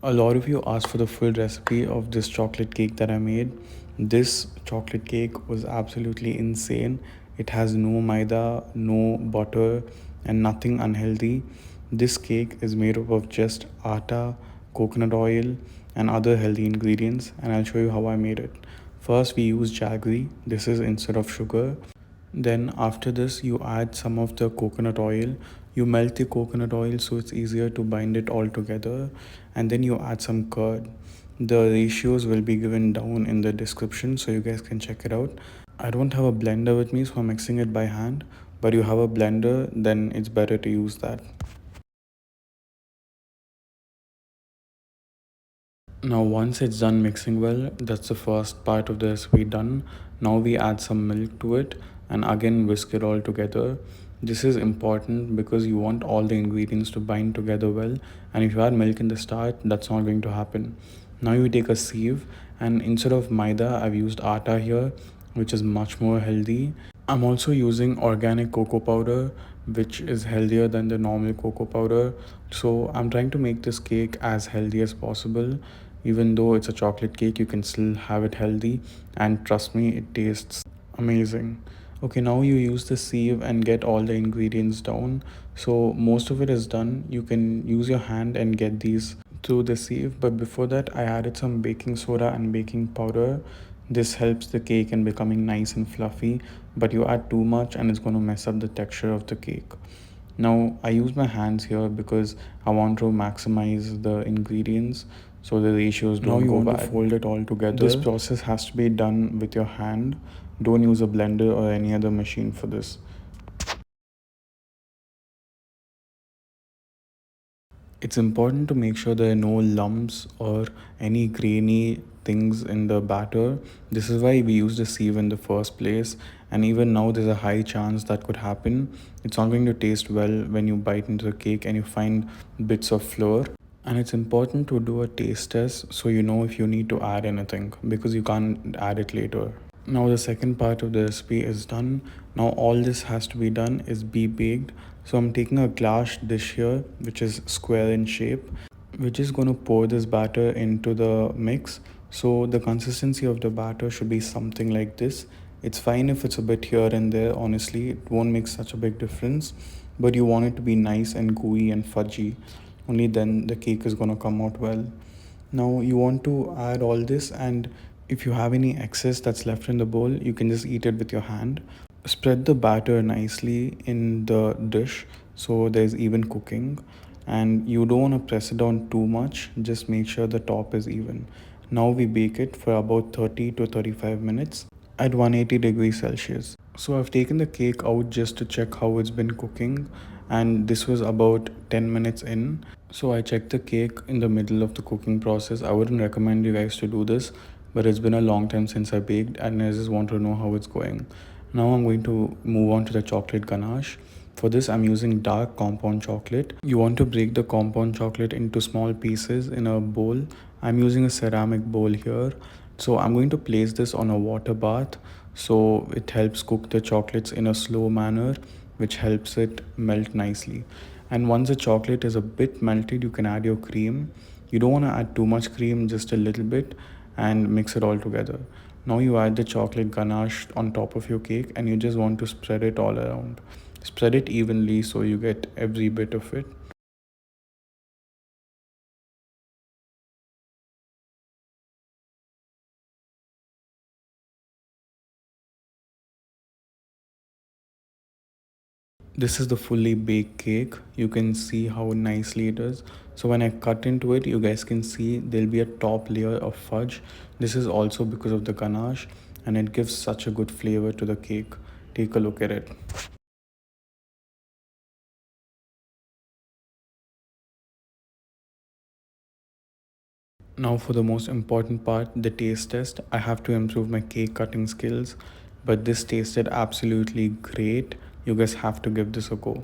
A lot of you asked for the full recipe of this chocolate cake that I made. This chocolate cake was absolutely insane. It has no maida, no butter, and nothing unhealthy. This cake is made up of just atta, coconut oil, and other healthy ingredients, and I'll show you how I made it. First, we use jaggery. This is instead of sugar. Then after this, you add some of the coconut oil. You melt the coconut oil so it's easier to bind it all together. And then you add some curd. The ratios will be given down in the description so you guys can check it out. I don't have a blender with me, so I'm mixing it by hand. But you have a blender, then it's better to use that. Now once it's done mixing well, that's the first part of the recipe done. Now we add some milk to it and again whisk it all together. This is important because you want all the ingredients to bind together well, and if you add milk in the start, that's not going to happen. Now you take a sieve, and instead of maida, I've used atta here, which is much more healthy. I'm also using organic cocoa powder, which is healthier than the normal cocoa powder. So I'm trying to make this cake as healthy as possible. Even though it's a chocolate cake, you can still have it healthy. And trust me, it tastes amazing. Okay, now you use the sieve and get all the ingredients down. So most of it is done. You can use your hand and get these through the sieve. But before that, I added some baking soda and baking powder. This helps the cake in becoming nice and fluffy, but you add too much and it's going to mess up the texture of the cake. Now I use my hands here because I want to maximize the ingredients so the ratios don't go bad. Fold it all together. This process has to be done with your hand. Don't use a blender or any other machine for this. It's important to make sure there are no lumps or any grainy things in the batter. This is why we use the sieve in the first place, and even now there's a high chance that could happen. It's not going to taste well when you bite into the cake and you find bits of flour. And it's important to do a taste test so you know if you need to add anything, because you can't add it later. Now the second part of the recipe is done. Now all this has to be done is be baked. So I'm taking a glass dish here, which is square in shape. We're just going to pour this batter into the mix. So the consistency of the batter should be something like this. It's fine if it's a bit here and there, honestly, it won't make such a big difference. But you want it to be nice and gooey and fudgy. Only then the cake is going to come out well. Now you want to add all this, and if you have any excess that's left in the bowl, you can just eat it with your hand. Spread the batter nicely in the dish so there's even cooking, and you don't want to press it down too much, just make sure the top is even. Now we bake it for about 30 to 35 minutes at 180 degrees Celsius. So I've taken the cake out just to check how it's been cooking, and this was about 10 minutes in. So I checked the cake in the middle of the cooking process. I wouldn't recommend you guys to do this, but it's been a long time since I baked and I just want to know how it's going. Now I'm going to move on to the chocolate ganache. For this, I'm using dark compound chocolate. You want to break the compound chocolate into small pieces in a bowl. I'm using a ceramic bowl here. So I'm going to place this on a water bath so it helps cook the chocolates in a slow manner, which helps it melt nicely. And once the chocolate is a bit melted, you can add your cream. You don't want to add too much cream, just a little bit, and mix it all together. Now you add the chocolate ganache on top of your cake and you just want to spread it all around. Spread it evenly so you get every bit of it. This is the fully baked cake. You can see how nicely it is. So when I cut into it, you guys can see there'll be a top layer of fudge. This is also because of the ganache, and it gives such a good flavor to the cake. Take a look at it. Now for the most important part, the taste test. I have to improve my cake cutting skills, but this tasted absolutely great. You guys have to give this a go.